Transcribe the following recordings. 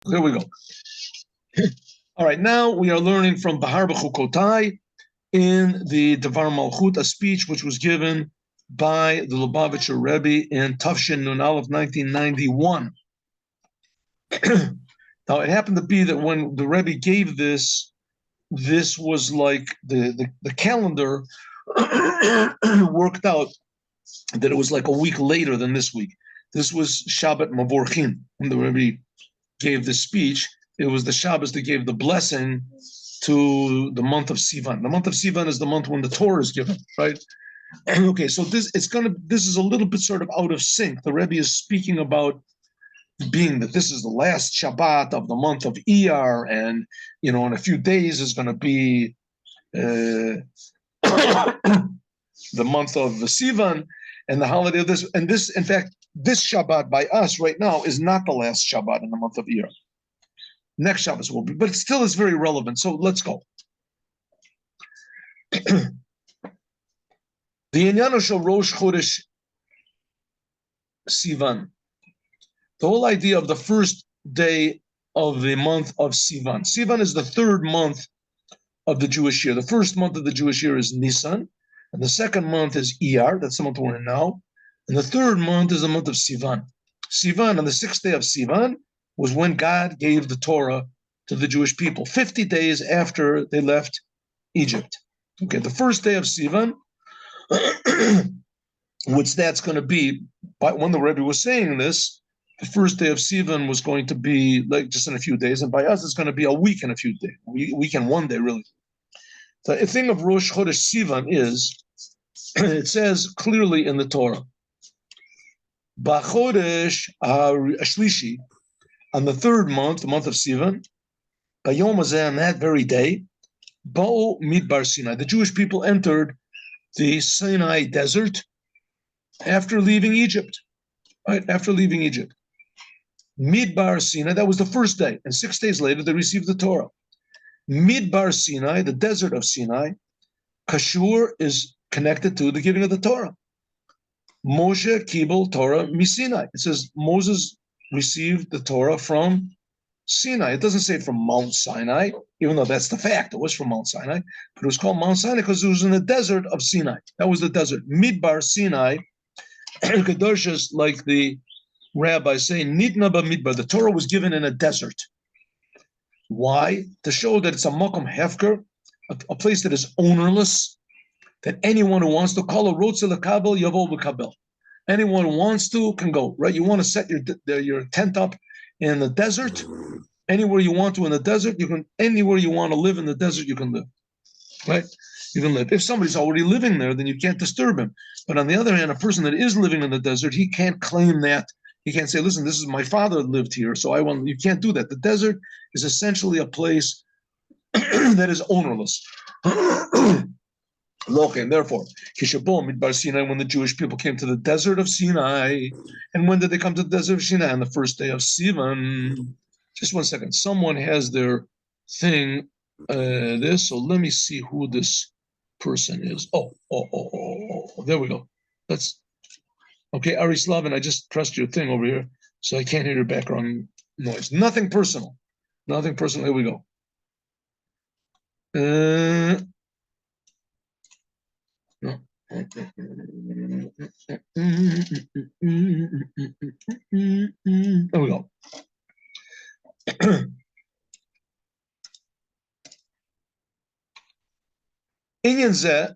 Here we go. All right, now we are learning from Bahar B'chukotai in the Dvar Malchut, a speech which was given by the Lubavitcher Rebbe in Tafshin Nun Aleph 1991. Now, it happened to be that when the Rebbe gave this was like the calendar worked out that it was like a week later than this week. This was Shabbat Mavorchin when the Rebbe gave this speech. It was the Shabbos that gave the blessing to the month of Sivan. The month of Sivan is the month when the Torah is given, right? Okay, so this is a little bit sort of out of sync. The Rebbe is speaking about being that this is the last Shabbat of the month of Iyar, and in a few days is going to be the month of Sivan and the holiday of this. And this, in fact, this Shabbat by us right now is not the last Shabbat in the month of Iyar. Next Shabbos will be, but it still is very relevant. So let's go. The Inyano Shel Rosh Chodesh Sivan. The whole idea of the first day of the month of Sivan. Sivan is the third month of the Jewish year. The first month of the Jewish year is Nisan, and the second month is Iyar. That's the month we're in now. And the third month is the month of Sivan. Sivan, on the sixth day of Sivan, was when God gave the Torah to the Jewish people, 50 days after they left Egypt. Okay, the first day of Sivan, which that's going to be, but when the Rebbe was saying this, the first day of Sivan was going to be like just in a few days, and by us it's going to be a week and a few days, week and one day, really. The thing of Rosh Chodesh Sivan is, it says clearly in the Torah, B'chodesh Ashlishi, on the third month, the month of Sivan, Bayom Hazeh, on that very day, Ba'u Midbar Sinai, the Jewish people entered the Sinai desert after leaving Egypt, right? After leaving Egypt. Midbar Sinai, that was the first day, and 6 days later they received the Torah. Midbar Sinai, the desert of Sinai, Kashur is connected to the giving of the Torah. Moshe Kibel Torah Misinai. It says Moses received the Torah from Sinai. It doesn't say from Mount Sinai, even though that's the fact. It was from Mount Sinai, but it was called Mount Sinai because it was in the desert of Sinai. That was the desert. Midbar Sinai, Kedoshas, like the rabbis say, Nitna B'midbar. The Torah was given in a desert. Why? To show that it's a makom hefker, a place that is ownerless, that anyone who wants to call a rotze lekabel yavo lekabel. Anyone who wants to can go, right? You want to set your tent up in the desert, anywhere you want to in the desert, you can, anywhere you want to live in the desert, you can live, right? You can live. If somebody's already living there, then you can't disturb him. But on the other hand, a person that is living in the desert, he can't claim that. He can't say, listen, this is my father lived here, so I want, you can't do that. The desert is essentially a place that is ownerless. And therefore, Midbar Sinai, when the Jewish people came to the desert of Sinai, and when did they come to the desert of Sinai? On the first day of Sivan. Just 1 second. Someone has their thing, so let me see who this person is. Oh, there we go. That's okay. Ari Slavin, I just pressed your thing over here, so I can't hear your background noise. Nothing personal. Nothing personal. Here we go. No. There we go. Inyan Zeh.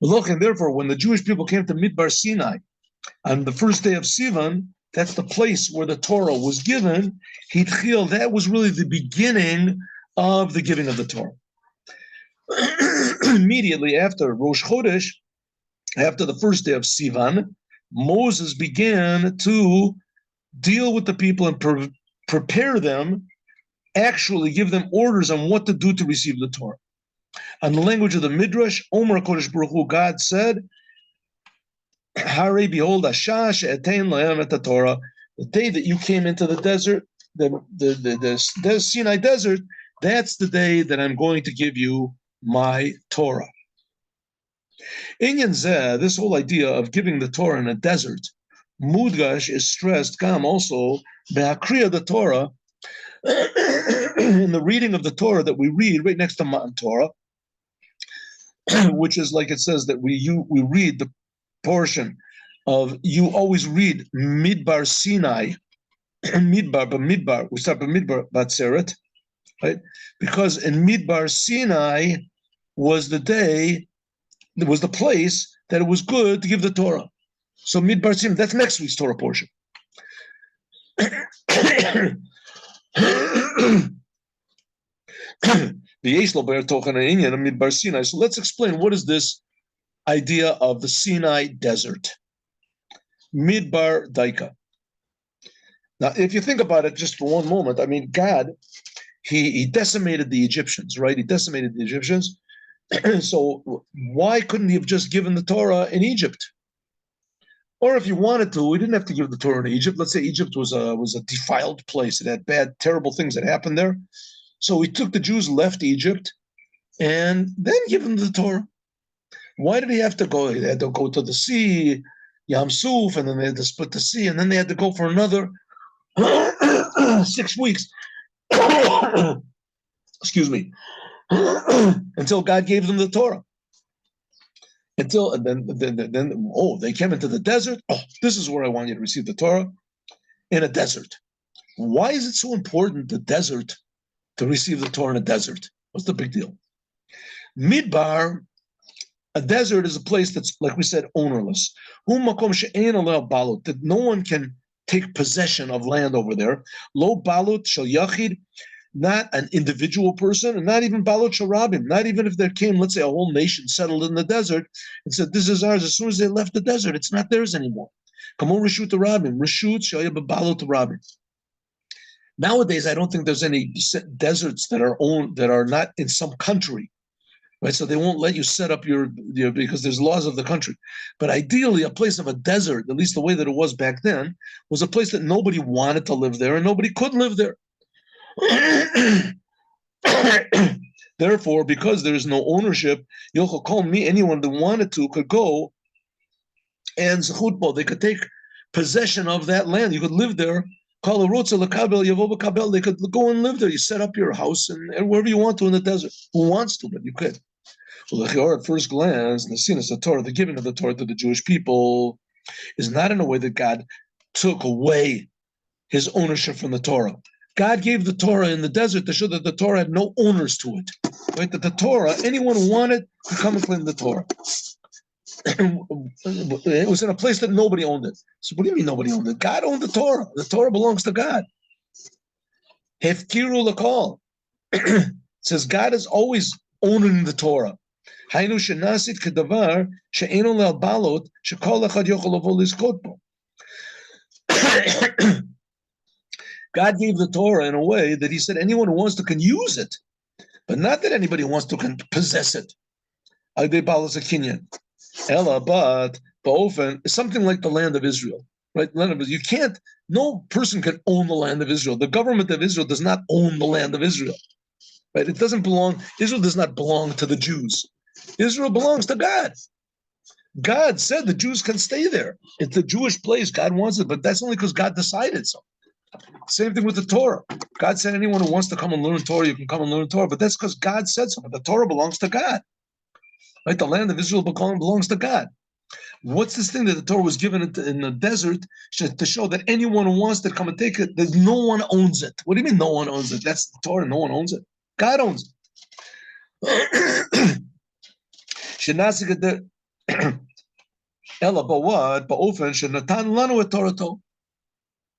Look, and therefore, when the Jewish people came to Midbar Sinai on the first day of Sivan, that's the place where the Torah was given. Hitchil, that was really the beginning of the giving of the Torah. Immediately after Rosh Chodesh, after the first day of Sivan, Moses began to deal with the people and prepare them, actually give them orders on what to do to receive the Torah. On the language of the Midrash, Omer Kodesh Baruch Hu, God said, Hare, behold, Asha she'etein lahem et Torah. The day that you came into the desert, the Sinai desert, that's the day that I'm going to give you my Torah. Inyan Zeh, this whole idea of giving the Torah in a desert, Mudgash is stressed, Kam also, Be'akriya the Torah, in the reading of the Torah that we read right next to Matan Torah, which is like it says that we read the portion of, you always read Midbar Sinai, Midbar, we start with Midbar Batzeret, right? Because in Midbar Sinai was the day, it was the place that it was good to give the Torah. So Midbar Sinai, that's next week's Torah portion. So let's explain what is this idea of the Sinai desert. Midbar Daika. Now, if you think about it just for one moment, I mean, God, he decimated the Egyptians, right? He decimated the Egyptians. So why couldn't he have just given the Torah in Egypt? Or if you wanted to, we didn't have to give the Torah in Egypt. Let's say Egypt was a defiled place. It had bad, terrible things that happened there. So we took the Jews, left Egypt, and then give them the Torah. Why did he have to go? They had to go to the sea, Yam Suf, and then they had to split the sea, and then they had to go for another 6 weeks. Excuse me. Until God gave them the Torah. Then they came into the desert. Oh, this is where I want you to receive the Torah, in a desert. Why is it so important, the desert, to receive the Torah in a desert? What's the big deal? Midbar, a desert is a place that's, like we said, ownerless. That no one can take possession of land over there. Lo balut shel yachid, not an individual person, and not even balut shel rabim. Not even if there came, let's say, a whole nation settled in the desert and said, "This is ours." As soon as they left the desert, it's not theirs anymore. Come on, reshut rabim, reshut shel balut rabim. Nowadays, I don't think there's any deserts that are owned, that are not in some country. Right, so they won't let you set up your because there's laws of the country. But ideally, a place of a desert, at least the way that it was back then, was a place that nobody wanted to live there and nobody could live there. Therefore, because there is no ownership, anyone that wanted to could go and zechutbo, they could take possession of that land. You could live there. They could go and live there. You set up your house and wherever you want to in the desert. Who wants to, but you could. Well, at first glance, the sin is the Torah, the giving of the Torah to the Jewish people is not in a way that God took away his ownership from the Torah. God gave the Torah in the desert to show that the Torah had no owners to it. Right? That the Torah, anyone who wanted could come and claim the Torah. It was in a place that nobody owned it. So what do you mean nobody owned it? God owned the Torah. The Torah belongs to God. Hefkiru l'kol. It says God is always owning the Torah. Hainu shenasit kedavar she'eno le'albalot she'kol echad yochol lavo lizkot bo. God gave the Torah in a way that he said anyone who wants to can use it, but not that anybody who wants to can possess it. Agdei balas a kinyan. Ella, but often it's something like the land of Israel, right? Land of Israel. You can't. No person can own the land of Israel. The government of Israel does not own the land of Israel, right? It doesn't belong. Israel does not belong to the Jews. Israel belongs to God. God said the Jews can stay there. It's the Jewish place. God wants it, but that's only because God decided so. Same thing with the Torah. God said anyone who wants to come and learn Torah, you can come and learn Torah, but that's because God said so. But the Torah belongs to God. Right? The land of Israel belongs to God. What's this thing that the Torah was given in the desert to show that anyone who wants to come and take it, that no one owns it? What do you mean no one owns it? That's the Torah. No one owns it. God owns it.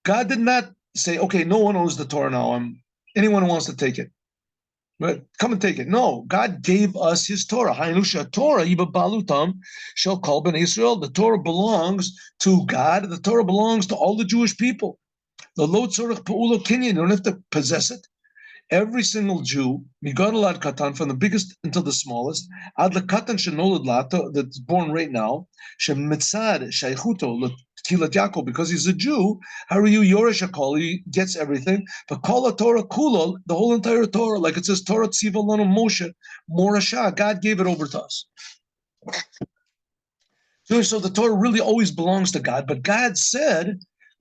God did not say, okay, no one owns the Torah now. Anyone who wants to take it. Right? Come and take it. No, God gave us his Torah. The Torah belongs to God. The Torah belongs to all the Jewish people. The lo tzorich pa'ula kinyan, you don't have to possess it. Every single Jew, migadol ad katan, from the biggest until the smallest, ad lekatan shenolad lato, that's born right now, shemitzad shaychuto Kilat Yaakov, because he's a Jew, Hariyu Yoresh HaKol, he gets everything. But Kol Torah Kulol, the whole entire Torah, like it says, Torah Tziva Lanu Moshe, Morasha, God gave it over to us. So the Torah really always belongs to God, but God said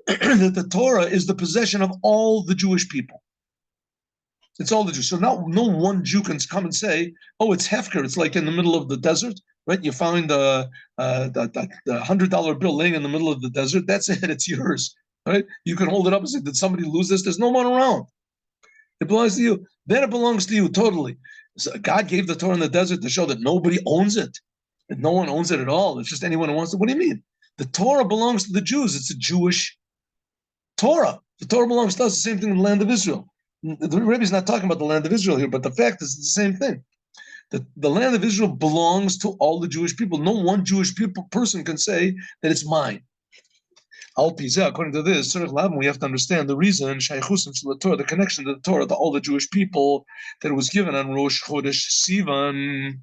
that the Torah is the possession of all the Jewish people. It's all the Jews. So now no one Jew can come and say, "Oh, it's hefker." It's like in the middle of the desert, right? You find the $100 bill laying in the middle of the desert. That's it. It's yours, right? You can hold it up and say, "Did somebody lose this?" There's no one around. It belongs to you. Then it belongs to you totally. So God gave the Torah in the desert to show that nobody owns it, that no one owns it at all. It's just anyone who wants it. What do you mean? The Torah belongs to the Jews. It's a Jewish Torah. The Torah belongs to us. The same thing with the land of Israel. The Rebbe is not talking about the land of Israel here, but the fact is it's the same thing. The land of Israel belongs to all the Jewish people. No one Jewish person can say that it's mine. According to this, we have to understand the reason, the connection to the Torah, to all the Jewish people, that it was given on Rosh Chodesh Sivan.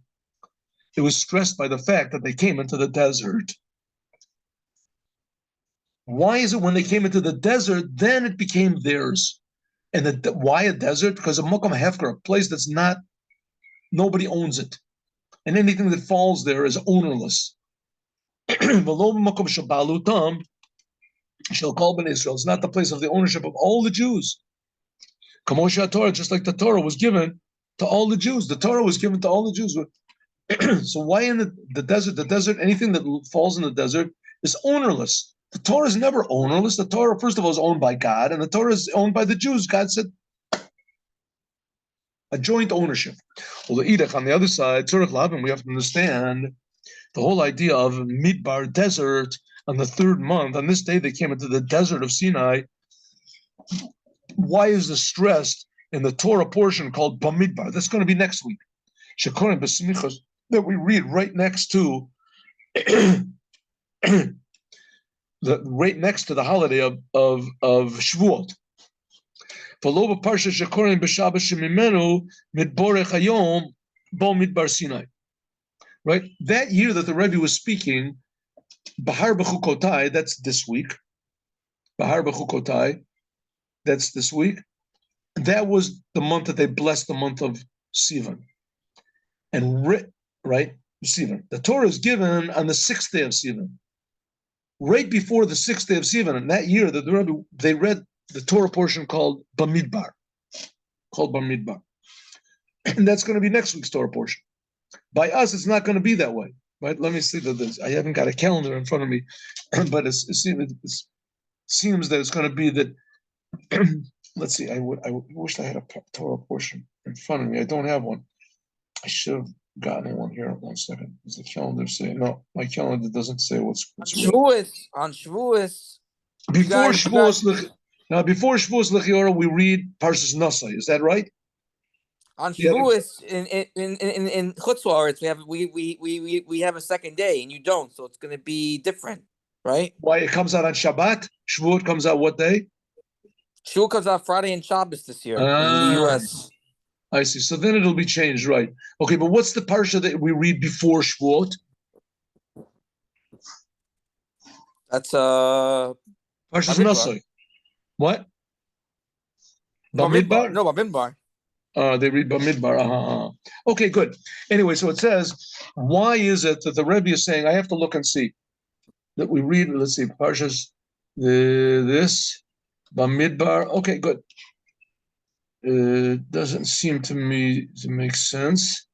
It was stressed by the fact that they came into the desert. Why is it when they came into the desert, then it became theirs? And why a desert? Because a Mokum Hefker, a place that's not, nobody owns it. And anything that falls there is ownerless. Shall call Ben Israel. It's not the place of the ownership of all the Jews. Moshiach Torah, just like the Torah was given to all the Jews. The Torah was given to all the Jews. So why in the desert? The desert, anything that falls in the desert is ownerless. The Torah is never ownerless. The Torah, first of all, is owned by God, and the Torah is owned by the Jews. God said a joint ownership. Well, the Edach on the other side, we have to understand the whole idea of Midbar desert. On the third month, on this day, they came into the desert of Sinai. Why is this stressed in the Torah portion called Bamidbar? That's going to be next week. Shekorim B'Smichos, that we read right next to right next to the holiday of Shavuot. V'lo b'parsha Shekorim b'Shabbos shemimenu midborech hayom bo midbar Sinai. Right, that year that the Rebbe was speaking. Bahar B'chukotai, that's this week. Bahar B'chukotai, that's this week. That was the month that they blessed the month of Sivan. And right, Sivan. The Torah is given on the 6th day of Sivan. Right before the 6th day of Sivan, and that year, they read the Torah portion called Bamidbar. And that's going to be next week's Torah portion. By us, it's not going to be that way. Right, let me see that I haven't got a calendar in front of me, but it seems that it's going to be that. Let's see. I wish I had a Torah portion in front of me. I don't have one. I should have gotten one here. 1 second. Does the calendar say? No, my calendar doesn't say what's Shavuos. On Shavuos. Before Shavuos, now before Shavuos Lechiora, we read Parshas Nasai. Is that right? On Shavuos in Chutz La'aretz, we have a second day, and you don't, so it's going to be different, right? Why it comes out on Shabbat? Shavuot comes out what day? Shavuot comes out Friday and Shabbos this year in the U.S. I see. So then it'll be changed, right? Okay, but what's the parsha that we read before Shavuot? That's Parshas Nasai. What? Bamidbar? No, Bamidbar. They read Bamidbar. Okay, good. Anyway, so it says, why is it that the Rebbe is saying, I have to look and see, that we read, let's see, Parshas, this, Bamidbar. Okay, good. Doesn't seem to me to make sense.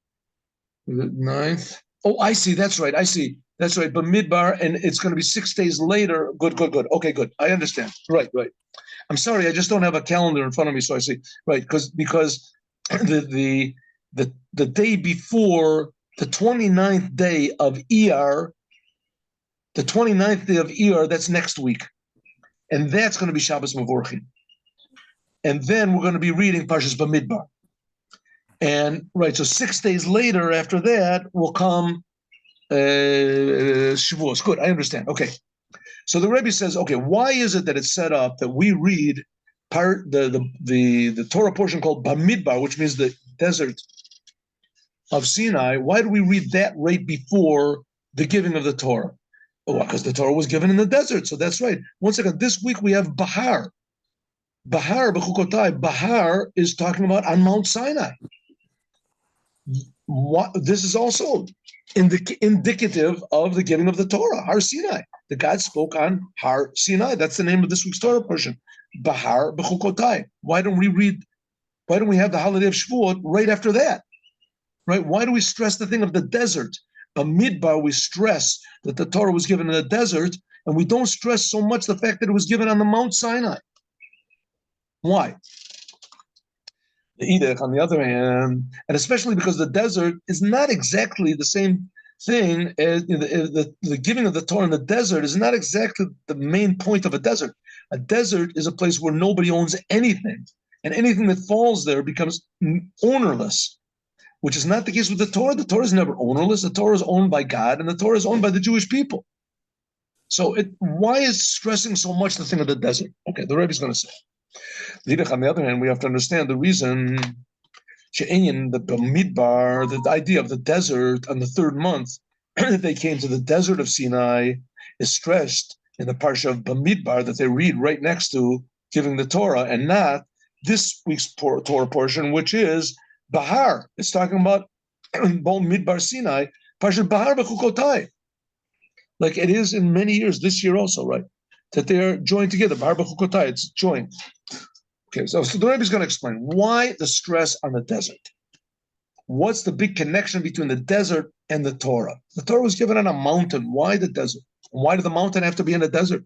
The 9th. Oh, I see. That's right. I see. That's right. Bamidbar, and it's going to be 6 days later. Good. Okay, good. I understand. Right. I'm sorry, I just don't have a calendar in front of me, so I see. Right, because the day before the 29th day of Iyar, that's next week. And that's going to be Shabbos Mevorchim. And then we're going to be reading Parshas Bamidbar. And right, so 6 days later after that will come Shavuos. Good, I understand. Okay. So the Rebbe says, okay, why is it that it's set up that we read the Torah portion called Bamidbar, which means the desert of Sinai? Why do we read that right before the giving of the Torah? Oh, because the Torah was given in the desert. So that's right. Once again, this week we have Bahar. Bahar, B'chukotai. Bahar is talking about on Mount Sinai. This is also indicative of the giving of the Torah, Har Sinai. The God spoke on Har Sinai. That's the name of this week's Torah portion. Bahar B'chukotai. Why don't we have the holiday of Shavuot right after that? Right? Why do we stress the thing of the desert? Bamidbar, we stress that the Torah was given in the desert, and we don't stress so much the fact that it was given on the Mount Sinai. Why? The Edek, on the other hand, and especially because the desert is not exactly the same thing as the giving of the Torah in the desert is not exactly the main point of a desert. A desert is a place where nobody owns anything, and anything that falls there becomes ownerless, which is not the case with the Torah. The Torah is never ownerless. The Torah is owned by God, and the Torah is owned by the Jewish people. So why is stressing so much the thing of the desert? Okay, the Rebbe is going to say. On the other hand, we have to understand the reason, the Bamidbar, the idea of the desert on the third month, that they came to the desert of Sinai, is stressed in the parsha of Bamidbar that they read right next to giving the Torah, and not this week's Torah portion, which is Bahar. It's talking about Midbar Sinai, parsha Bahar B'chukotai, like it is in many years, this year also, right? That they are joined together. Bahar B'chukotai, it's joined. Okay, so the Rebbe is going to explain why the stress on the desert. What's the big connection between the desert and the Torah? The Torah was given on a mountain. Why the desert? Why did the mountain have to be in the desert?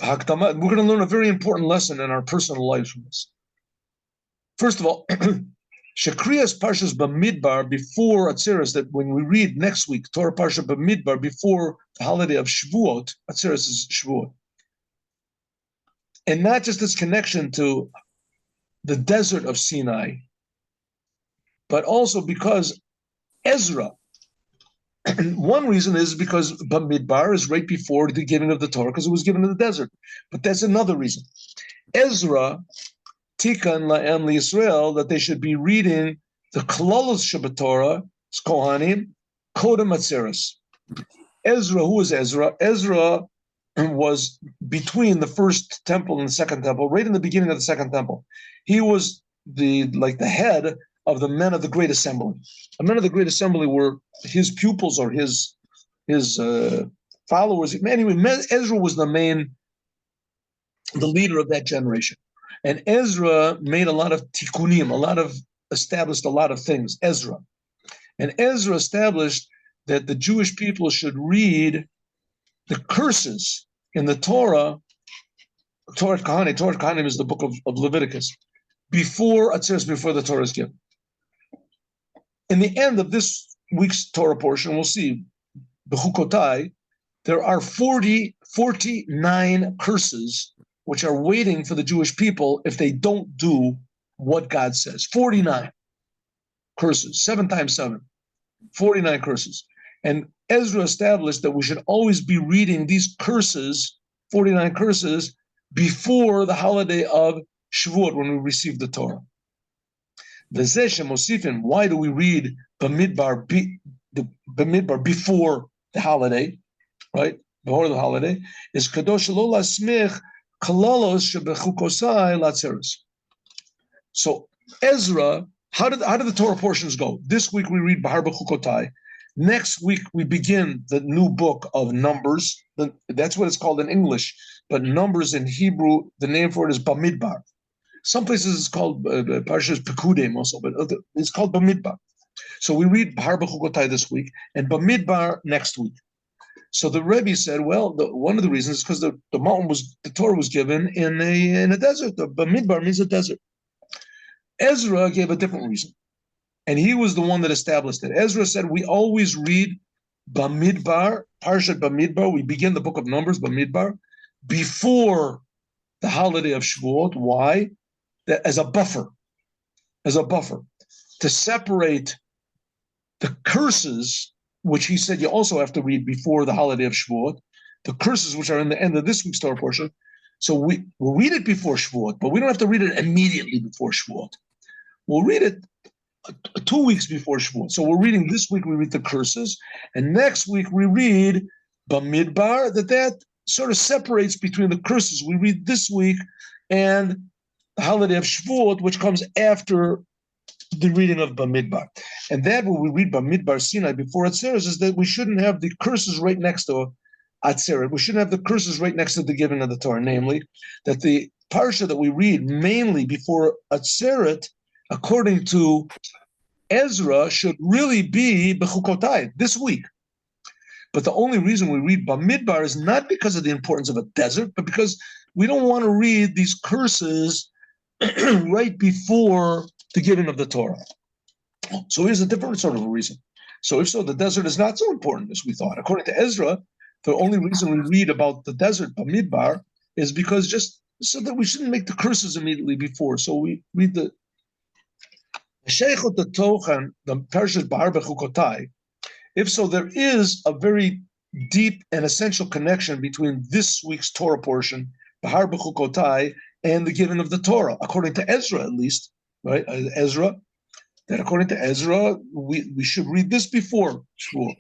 We're going to learn a very important lesson in our personal lives from this. First of all, Shekriyas Parshas Bamidbar before Atzeres, that when we read next week, Torah Parsha Bamidbar before the holiday of Shavuot, Atzeres is Shavuot. And not just this connection to the desert of Sinai, but also because Ezra, one reason is because Bamidbar is right before the giving of the Torah, because it was given in the desert. But that's another reason. Ezra, Tikan La'em L'Yisrael, that they should be reading the Kolalos Shabbat Torah, Kohanim, Kodem Atzeres. Ezra, who was Ezra? Ezra was between the first temple and the second temple, right in the beginning of the second temple. He was the head of the men of the Great Assembly. The men of the Great Assembly were his pupils or his followers. Anyway, Ezra was the leader of that generation. And Ezra made a lot of tikkunim, established a lot of things, Ezra. And Ezra established that the Jewish people should read the curses in the Torah Kohanim is the book of Leviticus, before Atzeres, before the Torah is given. In the end of this week's Torah portion, we'll see, B'chukotai, there are 49 curses which are waiting for the Jewish people if they don't do what God says. 49 curses, 7 times 7, 49 curses. And Ezra established that we should always be reading these curses, 49 curses, before the holiday of Shavuot, when we receive the Torah. Why do we read Bamidbar before the holiday, right? Before the holiday is Kadosh Lo Lasmich Kalalos Shebechukosai Latzeres. So Ezra, how did the Torah portions go? This week we read Bahar B'chukotai. Next week we begin the new book of Numbers. That's what it's called in English, but Numbers in Hebrew, the name for it is Bamidbar. Some places it's called Parshas Pekudim also, but it's called Bamidbar. So we read Bahar B'chukotai this week and Bamidbar next week. So the Rebbe said, well, one of the reasons is because the Torah was given in a desert. The Bamidbar means a desert. Ezra gave a different reason, and he was the one that established it. Ezra said we always read Bamidbar, Parshat Bamidbar. We begin the book of Numbers, Bamidbar, before the holiday of Shavuot. Why? As a buffer, to separate the curses, which he said you also have to read before the holiday of Shavuot, the curses which are in the end of this week's Torah portion. So we'll read it before Shavuot, but we don't have to read it immediately before Shavuot. We'll read it 2 weeks before Shavuot. So we're reading this week, we read the curses, and next week we read Bamidbar, that sort of separates between the curses we read this week and the holiday of Shavuot, which comes after the reading of Bamidbar. And that what we read Bamidbar Sinai before Atzeres is that we shouldn't have the curses right next to Atzeret. We shouldn't have the curses right next to the giving of the Torah, namely that the parsha that we read mainly before Atzeret, according to Ezra, should really be Bechukotai this week. But the only reason we read Bamidbar is not because of the importance of a desert, but because we don't want to read these curses right before the giving of the Torah. So here's a different sort of a reason. So if so, the desert is not so important as we thought. According to Ezra, the only reason we read about the desert, Bamidbar, is because just so that we shouldn't make the curses immediately before. So we read the Sheikhot the Tochan, the Parashat Bahar Bechukotai. If so, there is a very deep and essential connection between this week's Torah portion, Bahar Bechukotai, and the giving of the Torah, according to Ezra at least, right? Ezra, that according to Ezra, we should read this before Shavuot.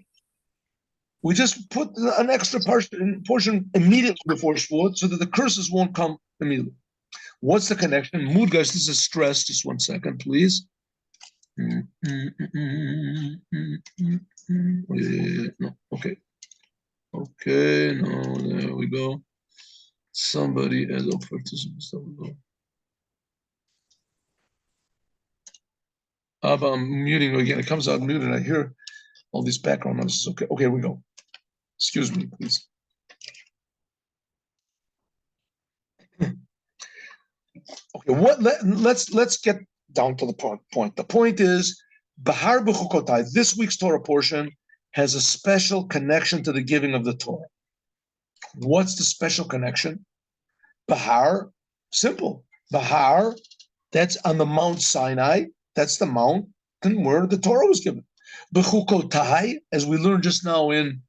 We just put an extra portion immediately before Shavuot so that the curses won't come immediately. What's the connection? Mudgash, this is stress. Just 1 second, please. No, okay. Okay, no, there we go. Somebody as a participant. I'm muting again. It comes out muted. I hear all these background noises. Okay, here we go. Excuse me, please. Okay, let's get down to the point. The point is, Bahar B'chukotai, this week's Torah portion, has a special connection to the giving of the Torah. What's the special connection? Bahar, simple. Bahar, that's on the Mount Sinai. That's the mountain where the Torah was given. B'chukotai, as we learned just now in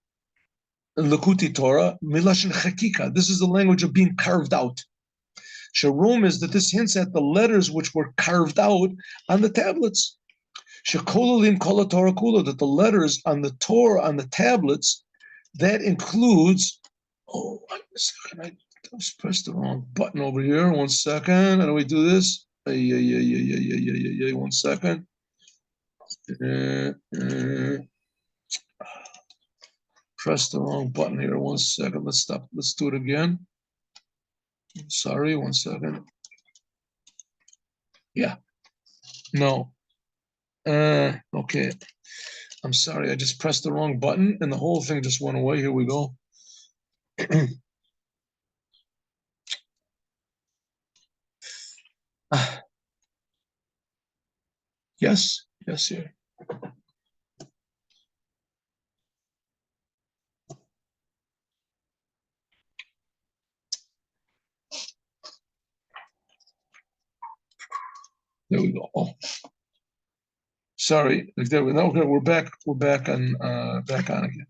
Lakuti Torah, Milashon Chakika. This is the language of being carved out. Sharum is that this hints at the letters which were carved out on the tablets. Shekolalim kol Torah kula, that the letters on the Torah, on the tablets, that includes, I just pressed the wrong button over here. 1 second. How do we do this? 1 second. Press the wrong button here. 1 second. Let's stop. Let's do it again. Sorry, 1 second. Yeah. No. Okay. I'm sorry. I just pressed the wrong button and the whole thing just went away. Here we go. Yes. Here. There we go. Oh, sorry. There we go. Okay, we're back. We're back on again.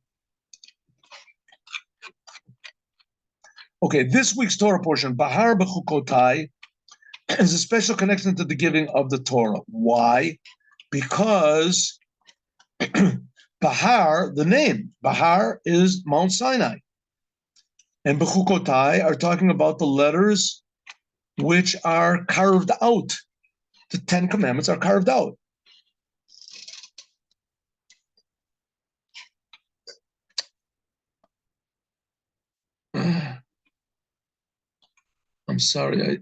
Okay, this week's Torah portion, Bahar B'chukotai, is a special connection to the giving of the Torah. Why? Because Bahar, the name Bahar, is Mount Sinai, and B'chukotai are talking about the letters which are carved out. The 10 Commandments are carved out. I'm sorry,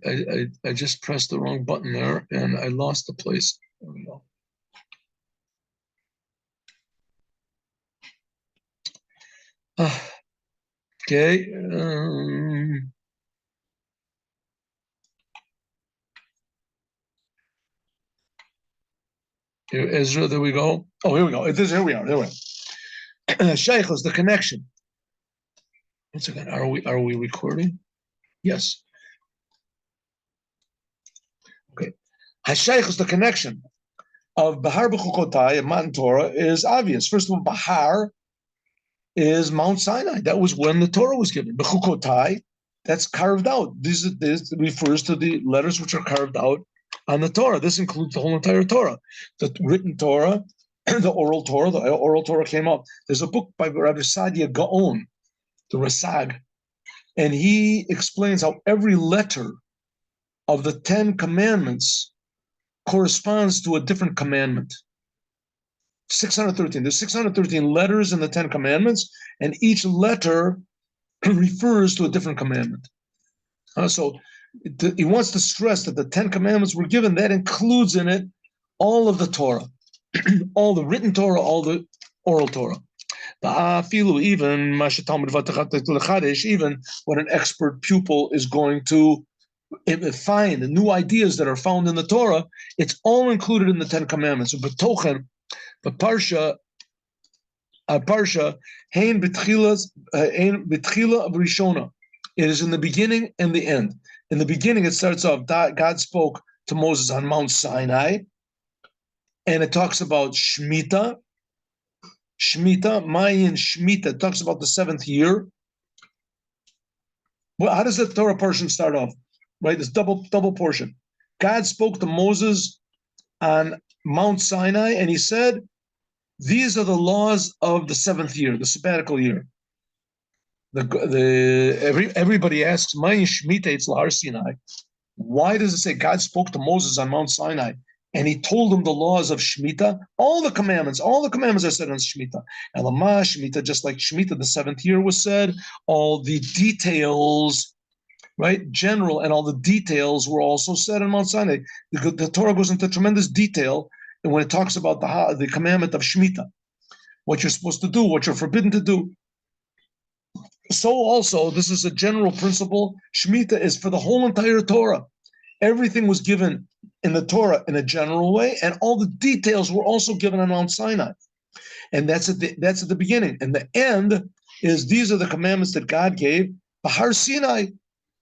I just pressed the wrong button there and I lost the place. There we go. Okay. Here, Ezra, there we go. Oh, here we go. Here we are. Sheikhos, the connection. Once again, are we recording? Yes. Okay. Hasheikhos, the connection of Bahar B'chukotai and Mount Torah is obvious. First of all, Bahar is Mount Sinai. That was when the Torah was given. B'chukotai, that's carved out. This refers to the letters which are carved out on the Torah. This includes the whole entire Torah, the written Torah, the oral Torah. The oral Torah came up. There's a book by Rabbi Sadia Gaon, the Rasag, and he explains how every letter of the 10 Commandments corresponds to a different commandment. 613. There's 613 letters in the 10 commandments, and each letter refers to a different commandment. So he wants to stress that the 10 commandments were given, that includes in it all of the Torah, all the written Torah, all the oral Torah. Even when an expert pupil is going to find the new ideas that are found in the Torah, it's all included in the 10 commandments. So betochen, the parsha, hein betchila of Rishona. It is in the beginning and the end. In the beginning, it starts off, God spoke to Moses on Mount Sinai, and it talks about Shemitah, Mayan Shemitah. It talks about the 7th year. Well, how does the Torah portion start off? Right, this double portion. God spoke to Moses on Mount Sinai, and he said, these are the laws of the 7th year, the sabbatical year. Everybody asks, Mayan Shemitah, it's Lahar Sinai. Why does it say God spoke to Moses on Mount Sinai and he told him the laws of Shemitah? All the commandments are said on Shemitah. Elamah, Shemitah, just like Shemitah, the 7th year was said, all the details, right, general, and all the details were also said on Mount Sinai. The Torah goes into tremendous detail and when it talks about the commandment of Shemitah, what you're supposed to do, what you're forbidden to do. So also, this is a general principle. Shemitah is for the whole entire Torah. Everything was given in the Torah in a general way, and all the details were also given on Mount Sinai. And that's at the beginning. And the end is, these are the commandments that God gave, Bahar Sinai.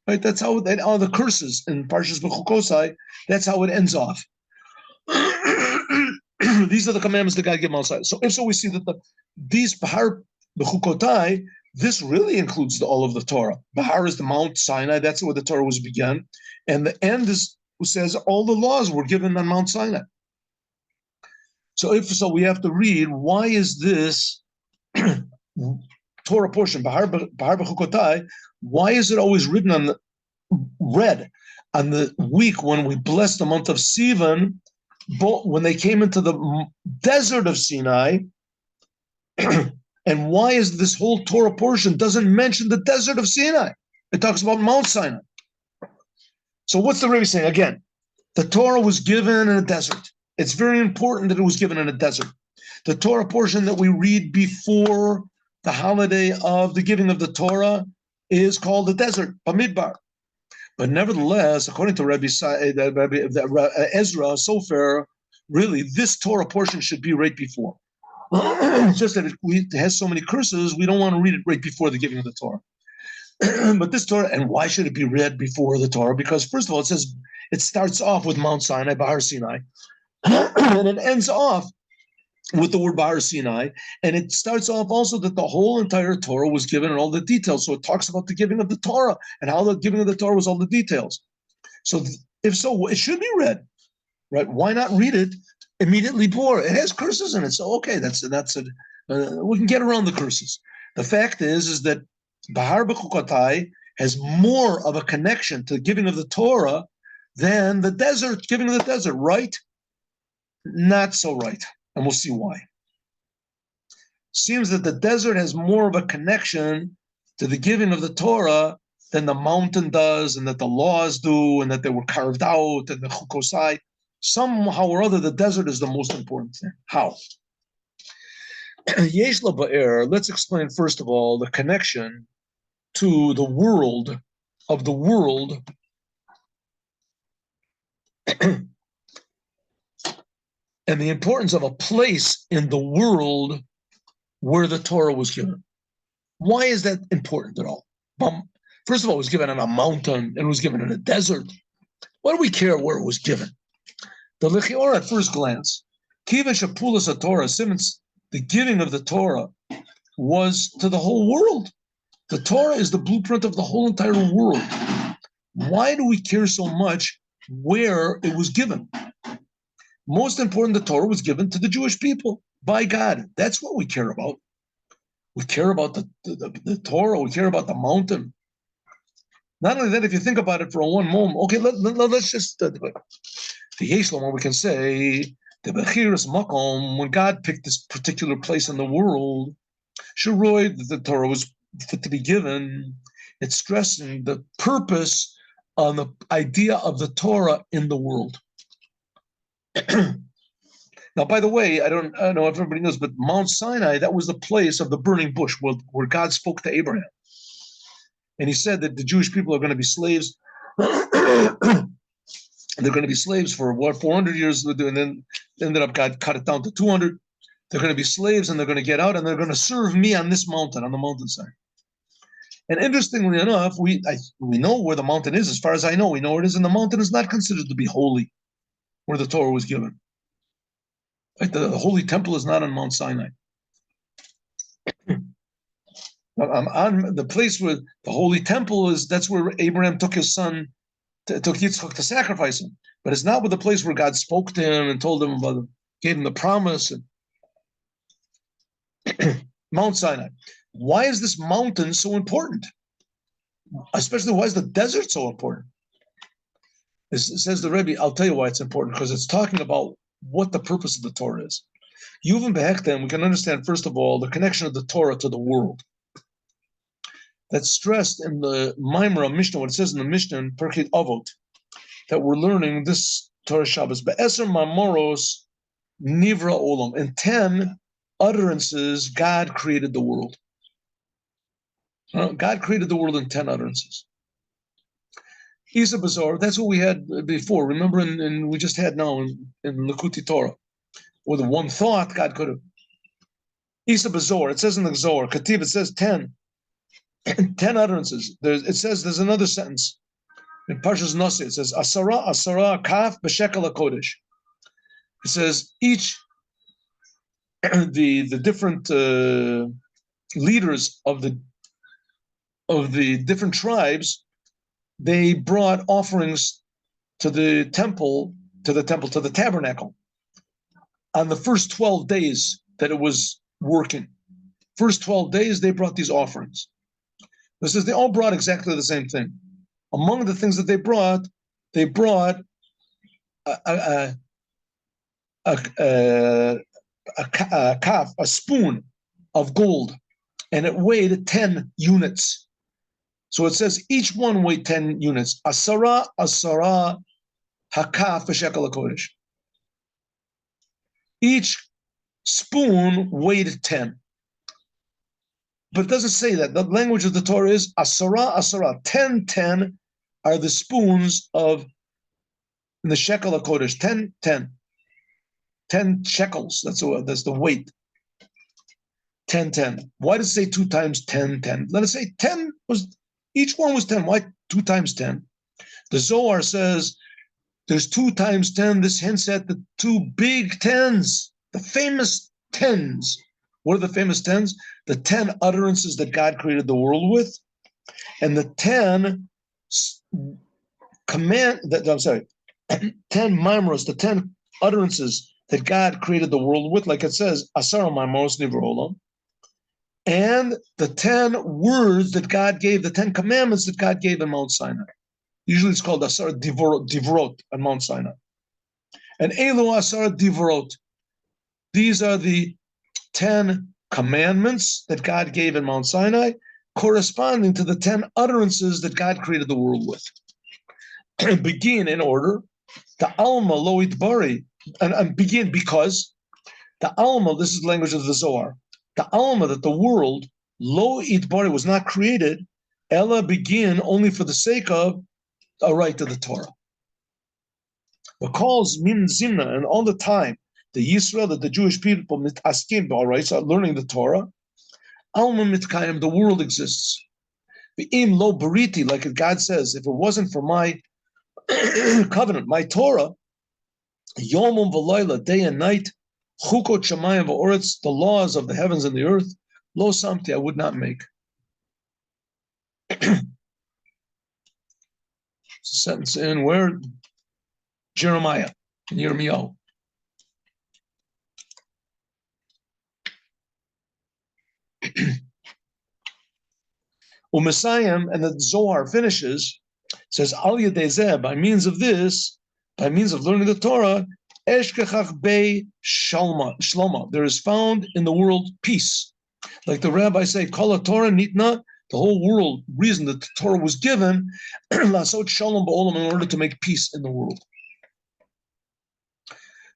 Right? That's how all the curses in Parshas Bechukosai, that's how it ends off. These are the commandments that God gave Mount Sinai. So if so, we see that these Bahar Bechukotai, this really includes all of the Torah. Bahar is the Mount Sinai, that's where the Torah was begun. And the end says all the laws were given on Mount Sinai. So if so, we have to read, why is this Torah portion, Bahar Bechukotai, why is it always read on the week when we bless the month of Sivan, when they came into the desert of Sinai? And why is this whole Torah portion doesn't mention the desert of Sinai? It talks about Mount Sinai. So what's the Rebbe saying? Again, the Torah was given in a desert. It's very important that it was given in a desert. The Torah portion that we read before the holiday of the giving of the Torah is called the desert, Bamidbar. But nevertheless, according to Rebbe Ezra Sofer, really this Torah portion should be right before. It's just that it has so many curses, we don't want to read it right before the giving of the Torah. But this Torah, and why should it be read before the Torah? Because first of all, it says it starts off with Mount Sinai, Bahar Sinai, and it ends off with the word Bahar Sinai, and it starts off also that the whole entire Torah was given in all the details. So it talks about the giving of the Torah and how the giving of the Torah was all the details. So if so, it should be read, right? Why not read it immediately before? It has curses in it, so okay, we can get around the curses. The fact is that Bahar Bechukotai has more of a connection to the giving of the Torah than the desert, giving of the desert, right? Not so right. And we'll see why. Seems that the desert has more of a connection to the giving of the Torah than the mountain does, and that the laws do, and that they were carved out, and the chukosai. Somehow or other, the desert is the most important thing. How? Yesh Ba'er, let's explain first of all the connection to the world of the world and the importance of a place in the world where the Torah was given. Why is that important at all? First of all, it was given on a mountain and it was given in a desert. Why do we care where it was given? The Lechior at first glance, Kiva Shapulas Torah, since the giving of the Torah was to the whole world. The Torah is the blueprint of the whole entire world. Why do we care so much where it was given? Most important, the Torah was given to the Jewish people by God. That's what we care about. We care about the Torah. We care about the mountain. Not only that, if you think about it for one moment, okay, let's just The Yeshlom, we can say, the Bechiras Makom, when God picked this particular place in the world, Sharoy, the Torah was to be given, it's stressing the purpose on the idea of the Torah in the world. Now, by the way, I don't know if everybody knows, but Mount Sinai, that was the place of the burning bush where God spoke to Abraham. And he said that the Jewish people are going to be slaves. They're going to be slaves for what, 400 years, and then ended up God cut it down to 200. They're going to be slaves, and they're going to get out, and they're going to serve me on this mountain, on the mountainside. And interestingly enough, we know where the mountain is. As far as I know, we know where it is, and the mountain is not considered to be holy, where the Torah was given. Right? The holy temple is not on Mount Sinai. On the place where the holy temple is, that's where Abraham took his son, took Yitzchak to sacrifice him. But it's not with the place where God spoke to him and told him about him, gave him the promise. Mount Sinai. Why is this mountain so important? Especially, why is the desert so important? It says the Rebbe, I'll tell you why it's important, because it's talking about what the purpose of the Torah is. Yuvim Behektem, we can understand, first of all, the connection of the Torah to the world. That's stressed in the Maimra Mishnah, what it says in the Mishnah in Perkei Avot, that we're learning this Torah Shabbos. Be'eser Mamoros Nivra Olam. In 10 utterances, God created the world. God created the world in 10 utterances. Isa Bazar, that's what we had before. Remember, we just had now in Likkutei Torah, with one thought, God could have. Isa Bazar, it says in the Zohar, Kativ, it says 10. 10 utterances. It says there's another sentence in Parshas Noseh. It says Asara Kaf B'Shekel HaKodesh. It says each the different leaders of the different tribes, they brought offerings to the tabernacle on the first 12 days that it was working. First 12 days they brought these offerings. It says they all brought exactly the same thing. Among the things that they brought a spoon of gold, and it weighed 10 units. So it says each one weighed 10 units. Asara hakaf v'shekel hakodesh. Each spoon weighed 10. But it doesn't say that. The language of the Torah is asara. 10 are the spoons of the shekel hakodesh. 10 shekels. That's the weight. 10. Why does it say 2 times 10? Let us say 10 was, each one was 10. Why 2 times 10? The Zohar says there's 2 times 10. This hints at the 2 big tens, the famous tens. What are the famous tens? The 10 utterances that God created the world with, and the 10 10 mimros, the 10 utterances that God created the world with, like it says, Asara mimros nivra olam, and the 10 words that God gave, the 10 commandments that God gave in Mount Sinai. Usually it's called Asara divrot on Mount Sinai. And Elu Asara divrot. These are the 10 commandments that God gave in Mount Sinai, corresponding to the 10 utterances that God created the world with. Begin in order. The Alma lo itbari, and begin because the Alma, this is the language of the Zohar, the Alma, that the world, lo itbari, was not created, Ella begin only for the sake of a right to the Torah. Because min zimna, and all the time, the Yisrael, that the Jewish people mitaskim, all right, so learning the Torah, Alma mitkayim, the world exists. V'im lo bariti, like God says, if it wasn't for my covenant, my Torah, yomum v'layla, day and night, chukot shamayim v'oretz, the laws of the heavens and the earth, lo samti, I would not make. Sentence in where? Jeremiah, in Yirmiyahu. U'Mesayim, and the Zohar finishes, says, Al Yedei Zeh, by means of this, by means of learning the Torah, eshkechach bei shloma. There is found in the world peace. Like the rabbis say, kol Torah nitna, the whole world, reason that the Torah was given, lasot shalom ba'olam, in order to make peace in the world.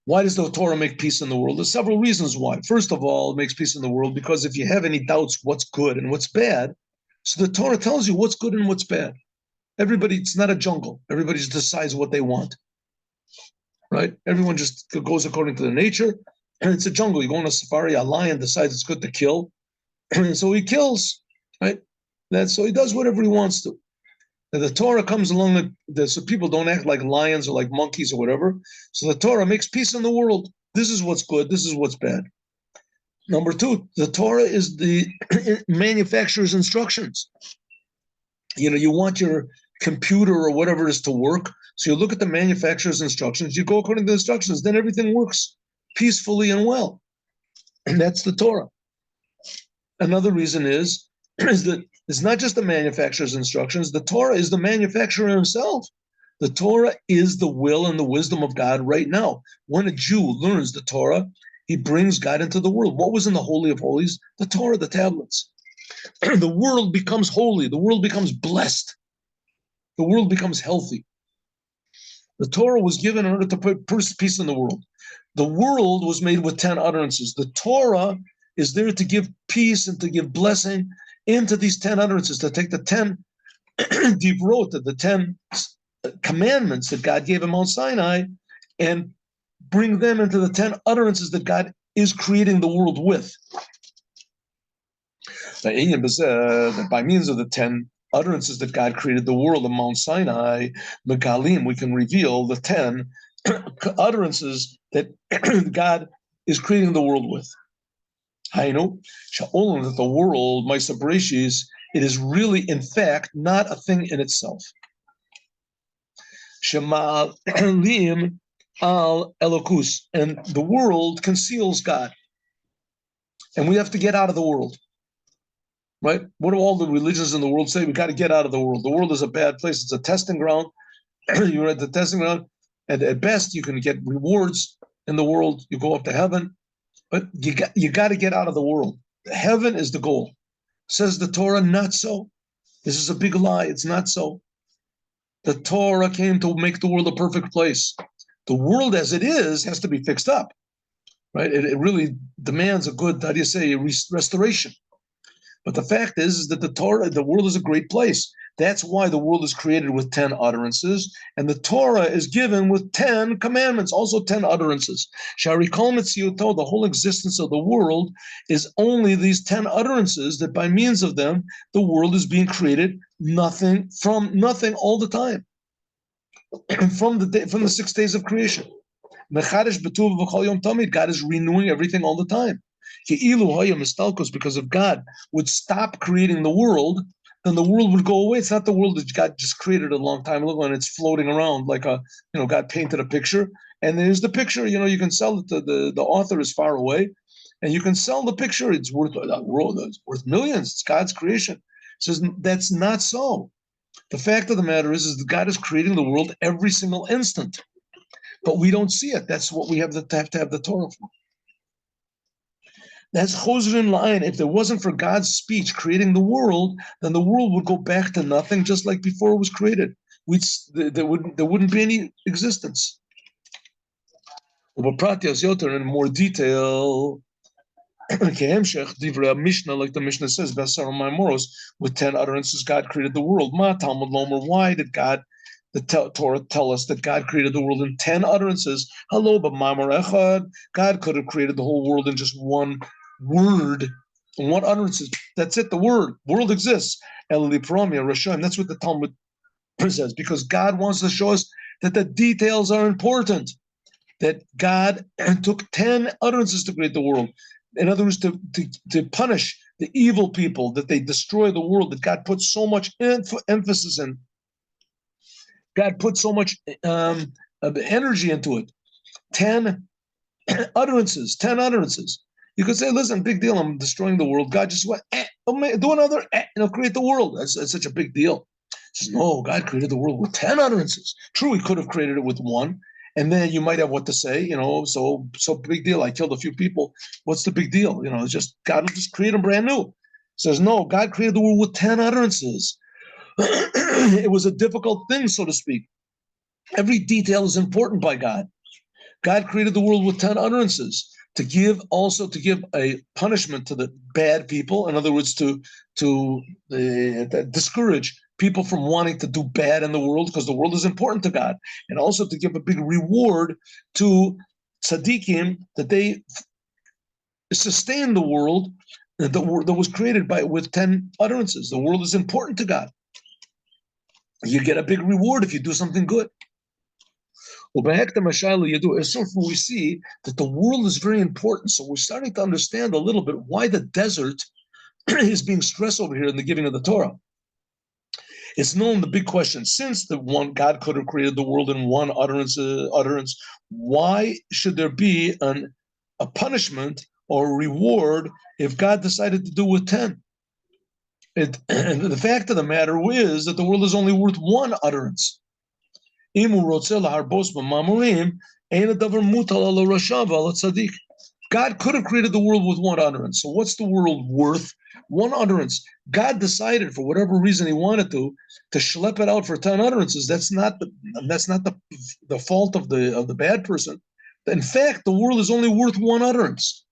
Why does the Torah make peace in the world? There's several reasons why. First of all, it makes peace in the world because if you have any doubts what's good and what's bad, so the Torah tells you what's good and what's bad. Everybody, it's not a jungle. Everybody just decides what they want, right? Everyone just goes according to their nature, and it's a jungle. You go on a safari, a lion decides it's good to kill, and so he kills, right? So he does whatever he wants to. And the Torah comes along so people don't act like lions or like monkeys or whatever. So the Torah makes peace in the world. This is what's good. This is what's bad. Number two, the Torah is the manufacturer's instructions. You want your computer or whatever it is to work. So you look at the manufacturer's instructions. You go according to the instructions. Then everything works peacefully and well. And that's the Torah. Another reason is that it's not just the manufacturer's instructions. The Torah is the manufacturer himself. The Torah is the will and the wisdom of God right now. When a Jew learns the Torah, he brings God into the world. What was in the Holy of Holies? The Torah, the tablets. The world becomes holy. The world becomes blessed. The world becomes healthy. The Torah was given in order to put peace in the world. The world was made with 10 utterances. The Torah is there to give peace and to give blessing into these 10 utterances, to take the 10 divrot, the 10 commandments that God gave in Mount Sinai, and bring them into the 10 utterances that God is creating the world with. By means of the 10 utterances that God created the world in Mount Sinai, Megalim, we can reveal the 10 utterances that God is creating the world with. I know, that the world, Ma'aseh Bereshis, it is really, in fact, not a thing in itself. Shema'alim al Elokus, and the world conceals God. And we have to get out of the world. Right? What do all the religions in the world say? We got to get out of the world. The world is a bad place. It's a testing ground. You're at the testing ground, and at best you can get rewards in the world. You go up to heaven, but you got to get out of the world. Heaven is the goal. Says the Torah, not so. This is a big lie. It's not so. The Torah came to make the world a perfect place. The world as it is has to be fixed up, right? It really demands a good, how do you say, restoration. But the fact is that the world is a great place. That's why the world is created with 10 utterances, and the Torah is given with 10 commandments, also 10 utterances. Sharikol Metziuto, the whole existence of the world is only these 10 utterances that by means of them, the world is being created from nothing all the time. from the 6 days of creation. God is renewing everything all the time. Because if God would stop creating the world, then the world would go away. It's not the world that God just created a long time ago and it's floating around like God painted a picture. And there's the picture, you can sell it to the author is far away, and you can sell the picture. It's worth millions. It's God's creation. It says that's not so. The fact of the matter is that God is creating the world every single instant, but we don't see it. That's what we have to have the Torah for. That's Chosrin La'ayin. If there wasn't for God's speech creating the world, then the world would go back to nothing, just like before it was created. There wouldn't be any existence. In more detail, Mishnah, like the Mishnah says, with 10 utterances, God created the world. Why did the Torah tell us that God created the world in 10 utterances? God could have created the whole world in just one word, and one utterances. That's it, the word. World exists. That's what the Talmud says, because God wants to show us that the details are important, that God took 10 utterances to create the world. In other words, to punish the evil people, that they destroy the world, that God put so much emphasis in. God put so much energy into it. 10 utterances, 10 utterances. You could say, listen, big deal, I'm destroying the world. God just went, do another, create the world. That's such a big deal. Says, no, God created the world with 10 utterances. True, he could have created it with one. And then you might have what to say, so big deal. I killed a few people. What's the big deal? It's just God will just create them brand new. Says, no, God created the world with 10 utterances. It was a difficult thing, so to speak. Every detail is important by God. God created the world with 10 utterances to give a punishment to the bad people. In other words, to discourage people from wanting to do bad in the world, because the world is important to God, and also to give a big reward to tzaddikim that they sustain the world that was created with 10 utterances. The world is important to God. You get a big reward if you do something good. So we see that the world is very important. So we're starting to understand a little bit why the desert is being stressed over here in the giving of the Torah. It's known the big question, since the one God could have created the world in one utterance, why should there be a punishment or a reward if God decided to do with 10? And the fact of the matter is that the world is only worth one utterance. God could have created the world with one utterance. So what's the world worth? One utterance. God decided, for whatever reason he wanted to schlep it out for 10 utterances. That's not the fault of the bad person. In fact, the world is only worth one utterance.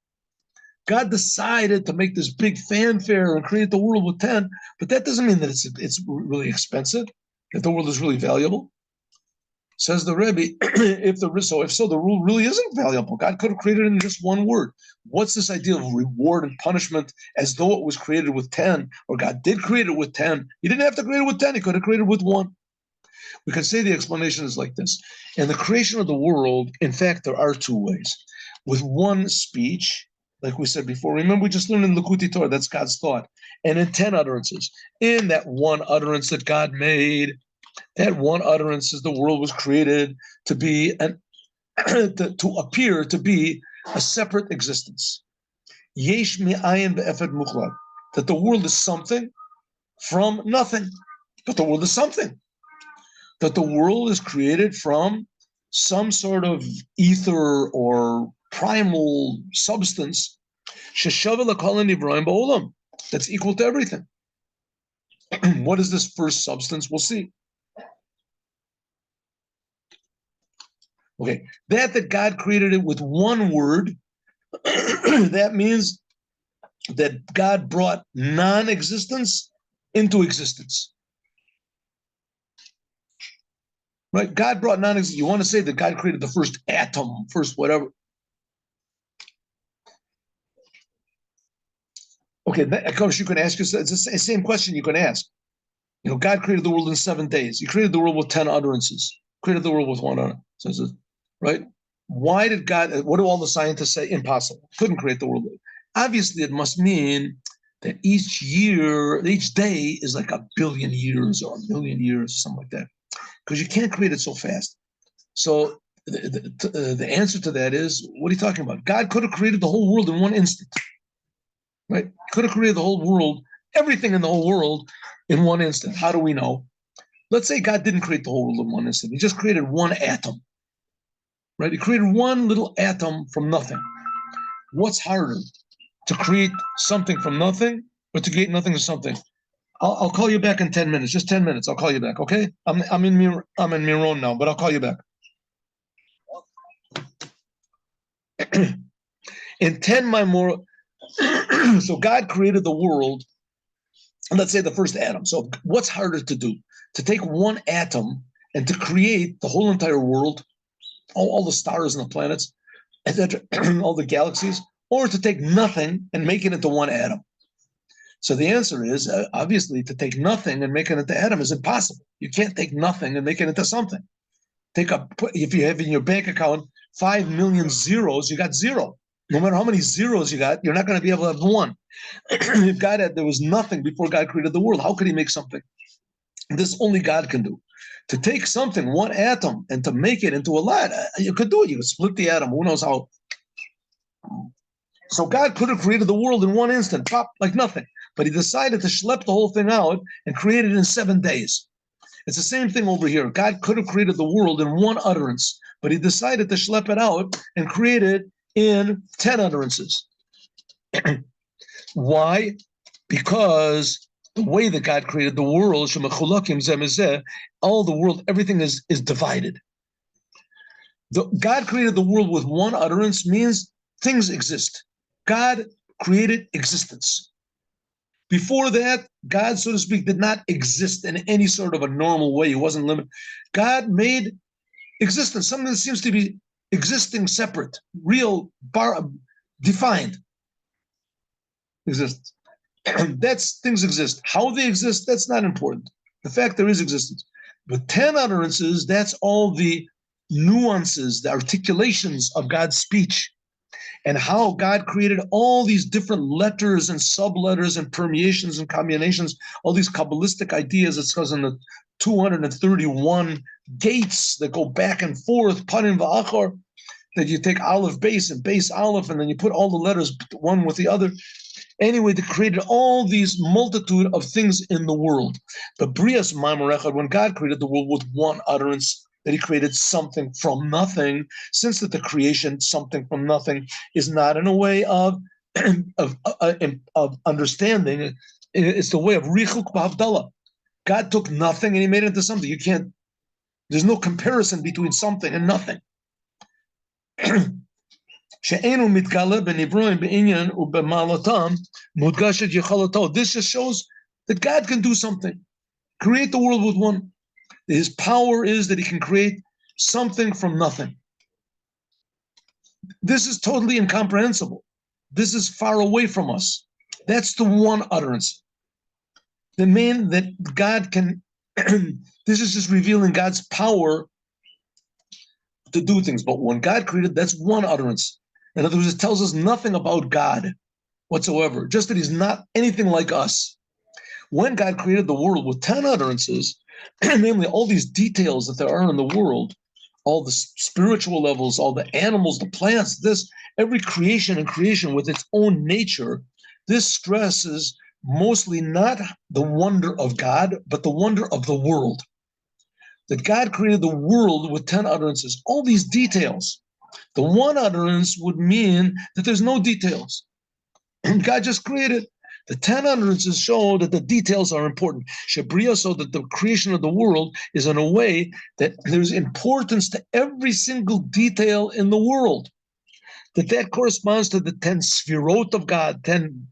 God decided to make this big fanfare and create the world with 10, but that doesn't mean that it's really expensive, that the world is really valuable. Says the Rebbe, if the world really isn't valuable. God could have created it in just one word. What's this idea of reward and punishment as though it was created with 10, or God did create it with 10? He didn't have to create it with 10. He could have created it with one. We could say the explanation is like this. In the creation of the world, in fact, there are two ways. With one speech, like we said before, remember we just learned in Likutei Torah, that's God's thought, and in 10 utterances. In that one utterance that God made, that one utterance is the world was created to be to appear to be a separate existence. Yesh mi'ayin be'efed muchlad, that the world is something from nothing, but the world is something. That the world is created from some sort of ether or primal substance, sheshava l'kol nivraim ba'olam, that's equal to everything. What is this first substance? We'll see. Okay, that God created it with one word, that means that God brought non-existence into existence. Right? God brought non-existence. You want to say that God created the first atom, first whatever. Okay, of course you can ask yourself, it's the same question you can ask. God created the world in 7 days. He created the world with 10 utterances. Created the world with one utterance. Right? Why did God, what do all the scientists say? Impossible. Couldn't create the world. Obviously, it must mean that each day is like 1 billion years or 1 million years, or something like that. Because you can't create it so fast. So the answer to that is, what are you talking about? God could have created the whole world in one instant. Right? Could have created the whole world, everything in the whole world in one instant. How do we know? Let's say God didn't create the whole world in one instant. He just created one atom. Right? He created one little atom from nothing. What's harder, to create something from nothing or to create nothing to something? I'll call you back in 10 minutes. Just 10 minutes. I'll call you back. Okay? I'm in Miron now, but I'll call you back. In 10 more. So God created the world, and let's say the first atom. So what's harder to do? To take one atom and to create the whole entire world, all the stars and the planets, etc., all the galaxies, or to take nothing and make it into one atom? So the answer is, obviously, to take nothing and make it into atom is impossible. You can't take nothing and make it into something. If you have in your bank account 5 million zeros, you got zero. No matter how many zeros you got, you're not going to be able to have one. If there was nothing before God created the world, how could he make something? This only God can do. To take something, one atom, and to make it into a lot, you could do it. You could split the atom. Who knows how? So God could have created the world in one instant, pop, like nothing. But he decided to schlep the whole thing out and create it in 7 days. It's the same thing over here. God could have created the world in one utterance, but he decided to schlep it out and create it in 10 utterances. Why? Because the way that God created the world, all the world, everything is divided. God created the world with one utterance means things exist. God created existence. Before that, God, so to speak, did not exist in any sort of a normal way. He wasn't limited. God made existence, something that seems to be existing separate, real, defined existence. That's things exist. How they exist, that's not important. The fact there is existence. But 10 utterances, that's all the nuances, the articulations of God's speech, and how God created all these different letters and sub-letters and permeations and combinations, all these Kabbalistic ideas. It says in the 231 gates that go back and forth, panim va'achor, that you take aleph base and base aleph, and then you put all the letters one with the other. Anyway, they created all these multitude of things in the world. The Brias Ma'amar Echad, when God created the world with one utterance, that he created something from nothing, since that the creation, something from nothing, is not in a way of understanding. It's the way of Richuk B'Havdalah. God took nothing and he made it into something. You can't, there's no comparison between something and nothing. This just shows that God can do something, create the world with one. His power is that he can create something from nothing. This is totally incomprehensible. This is far away from us. That's the one utterance. The main that God can, this is just revealing God's power to do things. But when God created, that's one utterance. In other words, it tells us nothing about God whatsoever, just that he's not anything like us. When God created the world with 10 utterances, namely all these details that there are in the world, all the spiritual levels, all the animals, the plants, this, every creation and creation with its own nature, this stresses mostly not the wonder of God, but the wonder of the world. That God created the world with 10 utterances, all these details. The one utterance would mean that there's no details. God just created. The 10 utterances show that the details are important. Shabriya, so that the creation of the world is in a way that there's importance to every single detail in the world. That corresponds to the 10 sfirot of God, 10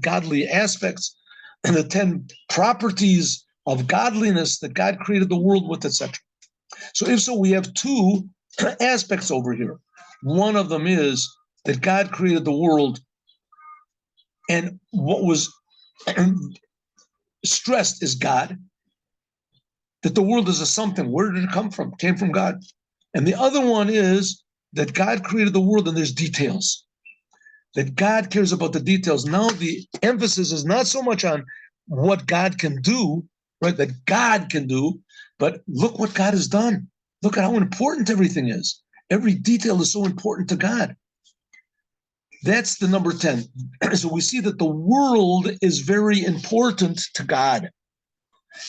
godly aspects, and the 10 properties of godliness that God created the world with, etc. So if so, we have two aspects over here. One of them is that God created the world, and what was stressed is God, that the world is a something. Where did it come from? It came from God. And the other one is that God created the world and there's details, that God cares about the details. Now the emphasis is not so much on what God can do, right? That God can do, but look what God has done. Look at how important everything is. Every detail is so important to God. That's the number 10. So we see that the world is very important to God.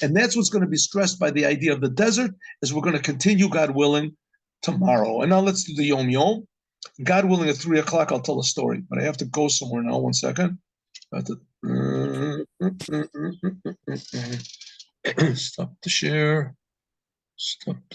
And that's what's going to be stressed by the idea of the desert, as we're going to continue, God willing, tomorrow. And now let's do the Yom Yom. God willing, at 3 o'clock, I'll tell a story. But I have to go somewhere now. 1 second. Stop the share. Stop.